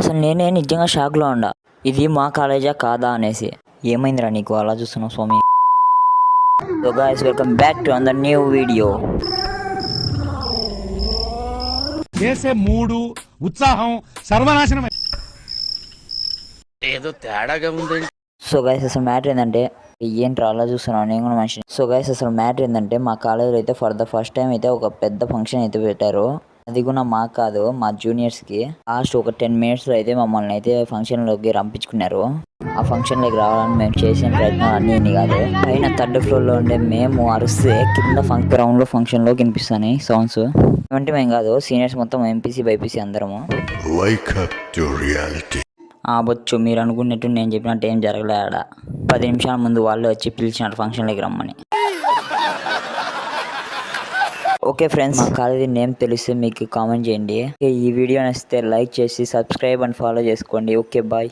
అసలు నేనే నిజంగా షాక్లో ఉండా, ఇది మా కాలేజా కాదా అనేసి. ఏమైందిరా నీకు అలా చూస్తున్నావు స్వామి? So guys, welcome back to another new video. చేసే మూడు ఉత్సాహం సర్వనాశనం ఏదో తేడాగా ఉంది. సో గైస్, అసలు మ్యాటర్ ఏంటంటే, ఏంట్రా అలా చూస్తున్నావు, నేను కూడా మనిషిని. సో గైస్, అసలు మ్యాటర్ ఏంటంటే, మా కాలేజీలో అయితే ఫర్ ద ఫస్ట్ టైం అయితే ఒక పెద్ద ఫంక్షన్ అయితే పెట్టారు. అది కూడా మాకు కాదు, మా జూనియర్స్కి. లాస్ట్ ఒక 10 minutes అయితే మమ్మల్ని అయితే ఫంక్షన్లోకి రంపించుకున్నారు. ఆ ఫంక్షన్లోకి రావాలని మేము చేసిన ప్రయత్నం అన్నీ కాదు. పైన 3rd floorలో ఉండే మేము అరుస్తే కింద గ్రౌండ్లో ఫంక్షన్లో వినిపిస్తాయి సౌండ్స్. అంటే మేము కాదు, సీనియర్స్ మొత్తం ఎంపీసీ బైపీసీ అందరము. బొచ్చు, మీరు అనుకున్నట్టు నేను చెప్పినట్టు ఏం జరగలే. ఆడ 10 నిమిషాల ముందు వాళ్ళు వచ్చి పిలిచినారు ఫంక్షన్లోకి రమ్మని. ఓకే ఫ్రెండ్స్, మా కాలేజీ నేమ్ తెలిస్తే మీకు కామెంట్ చేయండి. ఈ వీడియో నచ్చితే లైక్ చేసి సబ్స్క్రైబ్ అండ్ ఫాలో చేసుకోండి. Okay bye.